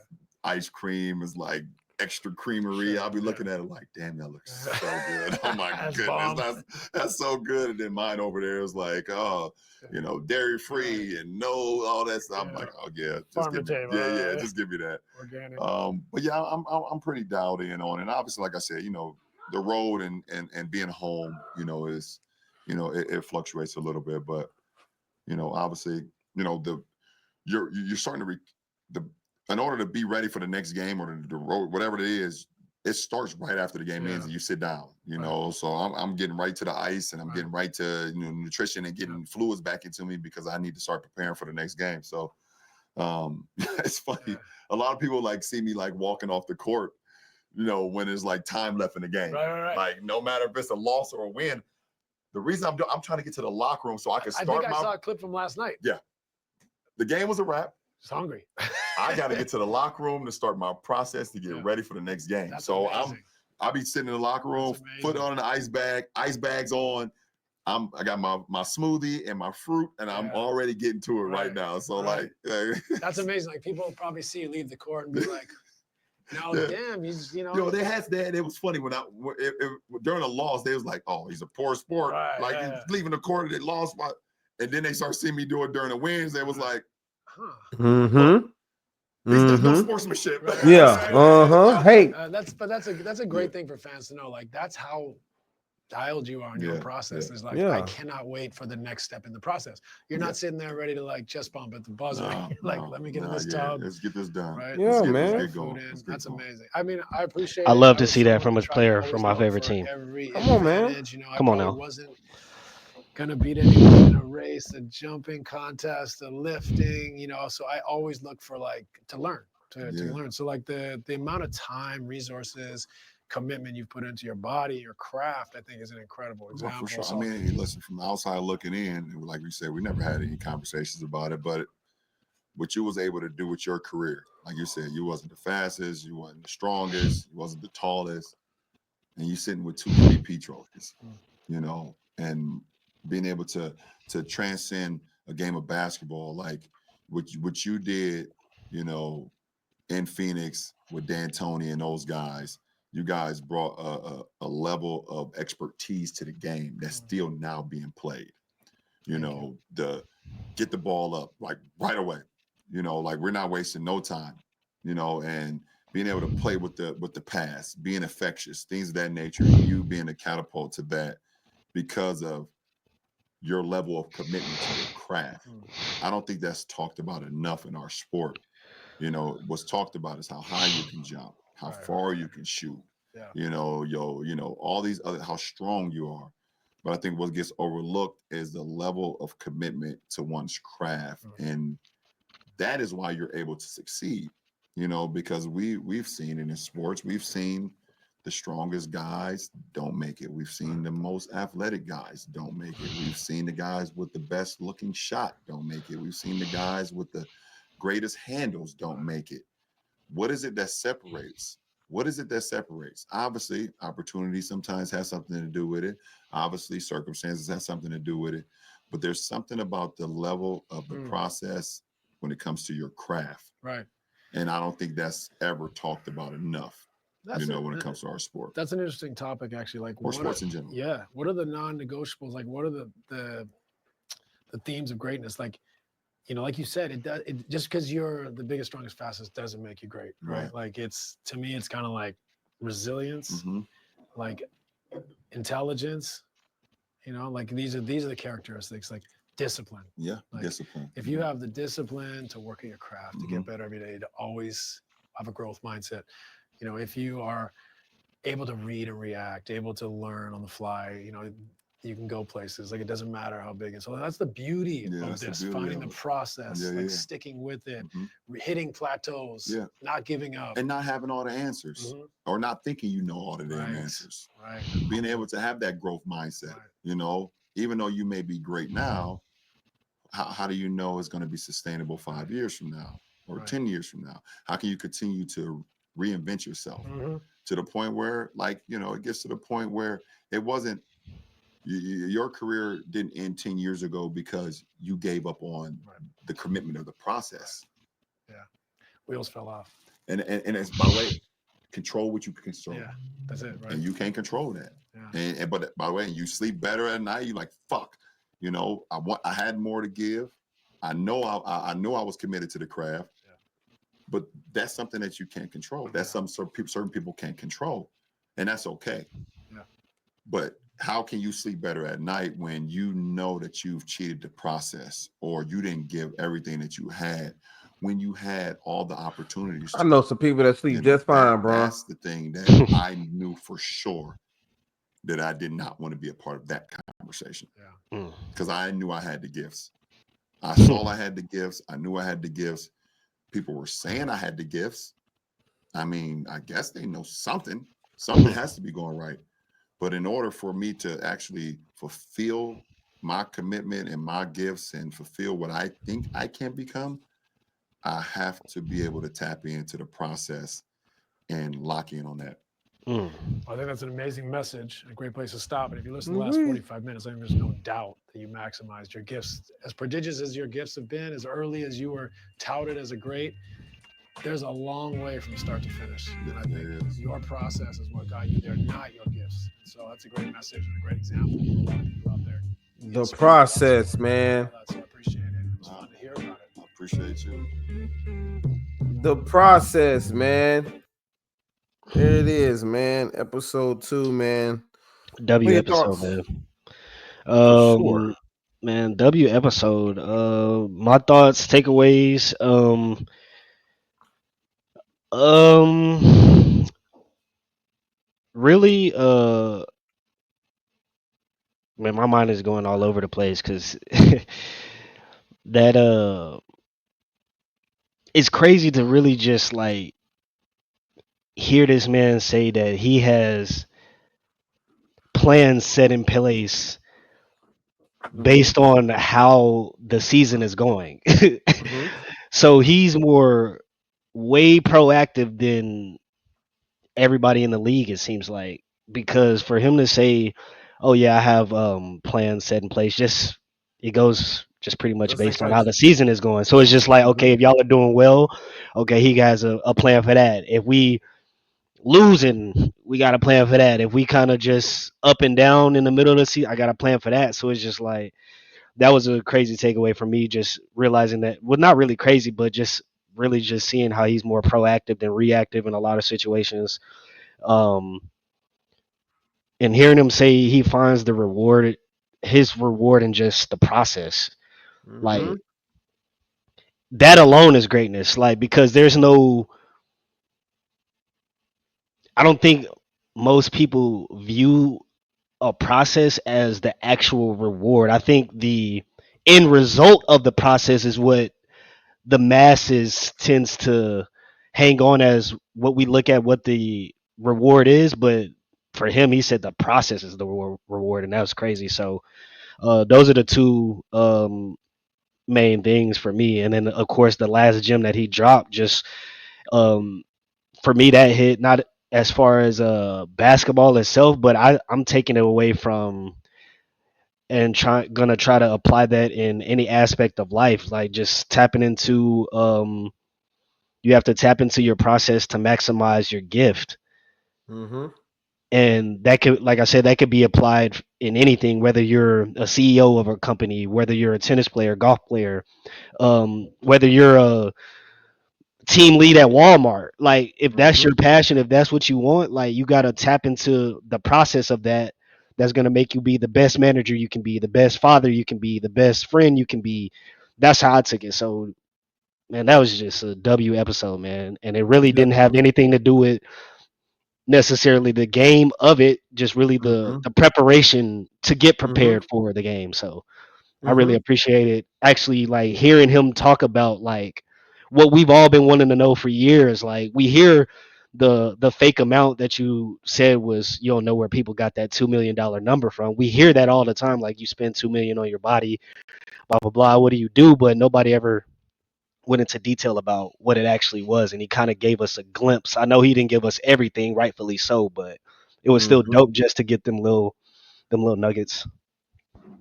ice cream. Is like extra creamery. I'll be looking at it like, damn, that looks so good. Oh my goodness, that's so good. And then mine over there is like, oh, you know, dairy free and no all that stuff. I'm like, oh yeah, just give me, just give me that. Organic. But yeah, I'm pretty dialed in on it. And obviously, like I said, you know, the road and being home, you know, is, you know, it fluctuates a little bit, but you know, obviously, you know, you're starting to in order to be ready for the next game or the road, whatever it is, it starts right after the game ends and you sit down, you know. So I'm getting right to the ice and I'm getting right to, you know, nutrition and getting fluids back into me because I need to start preparing for the next game. So it's funny. A lot of people like see me like walking off the court. when there's like time left in the game. Right. Like no matter if it's a loss or a win. The reason I'm trying to get to the locker room so I can start I think I saw a clip from last night. Yeah. The game was a wrap. Just hungry. I got to get to the locker room to start my process to get ready for the next game. That's so amazing. I'll be sitting in the locker room, foot on the ice bags on. I got my smoothie and my fruit, and I'm already getting to it right now. So like, that's amazing. Like people will probably see you leave the court and be like, "No, damn, he's they had that. It was funny when during a loss, they was like, "Oh, he's a poor sport." Like he's leaving the court, they lost, and then they start seeing me do it during the wins. They was like, Mm-hmm. There's no sportsmanship. Yeah. Hey, that's a great thing for fans to know. Like that's how dialed you are in your process. It's like I cannot wait for the next step in the process. You're not sitting there ready to like chest bump at the buzzer. Let me get in this tub. Let's get this done. Right? Yeah, man. Let's get food in. That's amazing. I mean, I appreciate. I love to see that from a player from my favorite team. Come on, man. Come on now. Wasn't gonna beat anyone in a race, a jumping contest, a lifting. So I always look for like to learn. To learn. So like the amount of time, resources, commitment you put into your body, your craft, I think is an incredible example. For sure. I mean, listen, from the outside looking in, like we said, we never had any conversations about it, but what you was able to do with your career, like you said, you wasn't the fastest, you wasn't the strongest, you wasn't the tallest, and you sitting with 2 MVP trophies, and being able to transcend a game of basketball, like what you did, in Phoenix with D'Antoni and those guys. You guys brought a level of expertise to the game that's still now being played. The get the ball up like right away. Like we're not wasting no time. And being able to play with the pass, being infectious, things of that nature, and you being a catapult to that because of your level of commitment to your craft. I don't think that's talked about enough in our sport. What's talked about is how high you can jump, how far you can shoot, all these other, how strong you are. But I think what gets overlooked is the level of commitment to one's craft. And that is why you're able to succeed, because we've seen it in sports. We've seen the strongest guys don't make it. We've seen the most athletic guys don't make it. We've seen the guys with the best looking shot don't make it. We've seen the guys with the greatest handles don't make it. What is it that separates? Obviously, opportunity sometimes has something to do with it. Obviously, circumstances have something to do with it. But there's something about the level of the process when it comes to your craft. Right. And I don't think that's ever talked about enough, when it comes to our sport. That's an interesting topic, actually. Like, or sports in general. Yeah. What are the non-negotiables? Like, what are the themes of greatness? Like, like you said, it just because you're the biggest, strongest, fastest doesn't make you great, right? Like to me, it's kind of like resilience, like intelligence, like these are the characteristics, like discipline. Yeah, like, discipline. If you have the discipline to work at your craft, to get better every day, to always have a growth mindset, if you are able to read and react, able to learn on the fly, you can go places. Like it doesn't matter how big. And so that's the beauty of this, finding the process, sticking with it, hitting plateaus, not giving up. And not having all the answers or not thinking all the damn answers. Right. Being able to have that growth mindset, even though you may be great now, how do you know it's going to be sustainable 5 years from now or 10 years from now? How can you continue to reinvent yourself to the point where, it gets to the point where it wasn't, your career didn't end 10 years ago because you gave up on the commitment of the process. Yeah. Wheels fell off. And it's, by the way, control what you can control. Yeah, that's it, right? And you can't control that. Yeah. But by the way, you sleep better at night. You're like, fuck, I had more to give. I know I know I was committed to the craft, but that's something that you can't control. That's something certain people can't control, and that's okay. Yeah. But how can you sleep better at night when you know that you've cheated the process or you didn't give everything that you had when you had all the opportunities? I know some people that sleep just fine, bro. That's the thing that I knew for sure that I did not want to be a part of that conversation. Yeah. Because I knew I had the gifts. I saw I had the gifts. I knew I had the gifts. People were saying I had the gifts. I mean, I guess they know something. Something has to be going right. But in order for me to actually fulfill my commitment and my gifts and fulfill what I think I can become, I have to be able to tap into the process and lock in on that. Mm. I think that's an amazing message, and a great place to stop. And if you listen to the last Mhm. 45 minutes, I think there's no doubt that you maximized your gifts. As prodigious as your gifts have been, as early as you were touted as a great, there's a long way from start to finish. And I think your process is what got you there, not your gifts. So that's a great message and a great example for a lot of people out there. The process, man. So I appreciate it. It was fun to hear about it. I appreciate you. The process, man. There it is, man. Episode 2, man. What are W your episode, thoughts? man. For sure. Man, W episode. My thoughts, takeaways. Really, man, my mind is going all over the place because that it's crazy to really just like hear this man say that he has plans set in place based on how the season is going. Mhm. So he's way proactive than everybody in the league, it seems like, because for him to say, "Oh yeah, I have plans set in place," just it goes just pretty much Just in based on how case. the season is going. So it's just like, okay, if y'all are doing well, okay, he has a plan for that. If we losing, we got a plan for that. If we kind of just up and down in the middle of the season, I got a plan for that. So it's just like that was a crazy takeaway for me, just realizing that, well, not really crazy, but just really just seeing how he's more proactive than reactive in a lot of situations. Um, and hearing him say he finds his reward in just the process, like Mhm. that alone is greatness. Like, because I don't think most people view a process as the actual reward. I think the end result of the process is what the masses tends to hang on as what we look at what the reward is, but for him he said the process is the reward, and that was crazy. So those are the two main things for me, and then of course the last gem that he dropped, just um, for me that hit not as far as basketball itself, but I'm taking it away from and gonna try to apply that in any aspect of life, like just tapping into you have to tap into your process to maximize your gift. Mhm. And that could, like I said, that could be applied in anything, whether you're a CEO of a company, whether you're a tennis player, golf player, whether you're a team lead at Walmart. Like, if that's Mhm. your passion, if that's what you want, like, you got to tap into the process of that. That's going to make you be the best manager you can be, the best father you can be, the best friend you can be. That's how I took it. So, man, that was just a W episode, man. And it really didn't have anything to do with necessarily the game of it, just really Mhm. the preparation to get Mhm. prepared for the game. So I really Mhm. appreciate it. Actually, like hearing him talk about like what we've all been wanting to know for years. Like, we hear the fake amount that you said was, you don't know where people got that $2 million number from. We hear that all the time. Like, you spend 2 million on your body, blah blah blah. What do you do? But nobody ever went into detail about what it actually was, and he kind of gave us a glimpse. I know he didn't give us everything, rightfully so, but it was still Mhm. dope just to get them little nuggets.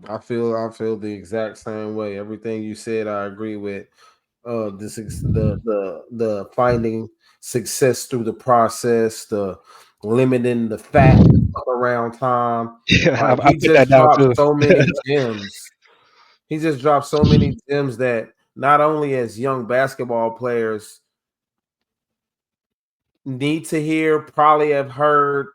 I feel the exact same way. Everything you said, I agree with. The finding success through the process, the limiting the fat around time. Yeah, Like, I he put that just down dropped too. so many gems. He just dropped so many gems that not only as young basketball players need to hear, probably have heard,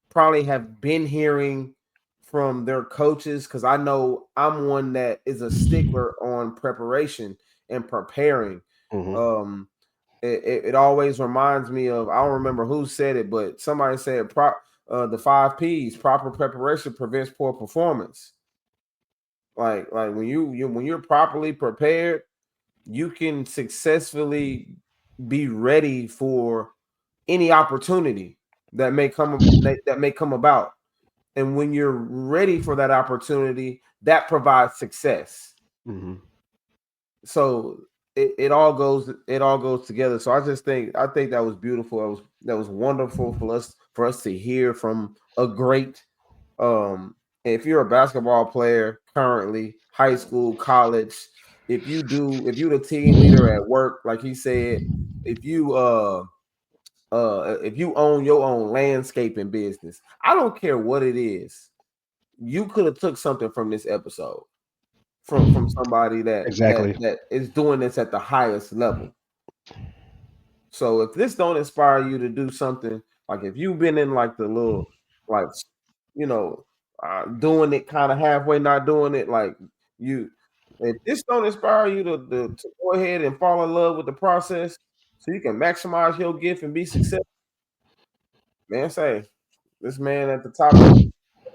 probably have been hearing from their coaches. Because I know I'm one that is a stickler on preparation and preparing. Hmm. Um, it always reminds me of, I don't remember who said it, but somebody said the 5 P's: proper preparation prevents poor performance. Like when you're properly prepared, you can successfully be ready for any opportunity that may come about. And when you're ready for that opportunity, that provides success. Mm-hmm. So it all goes together. So I think that was beautiful. That was wonderful for us to hear from a great. If you're a basketball player currently, high school, college, if you're the team leader at work, like he said, if you own your own landscaping business, I don't care what it is, you could have took something from this episode from somebody Exactly. that is doing this at the highest level. So if this don't inspire you to do something, like if you've been in like the little, like, you know, doing it kind of halfway, not doing it, like if this don't inspire you to go ahead and fall in love with the process so you can maximize your gift and be successful, man, say this man at the top of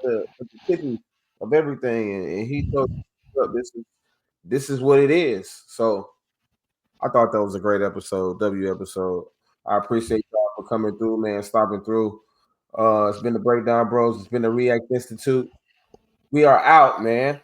the tippy of everything, and he told you, look, this is what it is. So I thought that was a great episode, episode. I appreciate y'all for coming through, man, stopping through. It's been the Breakdown Bros. It's been the React Institute. We are out, man.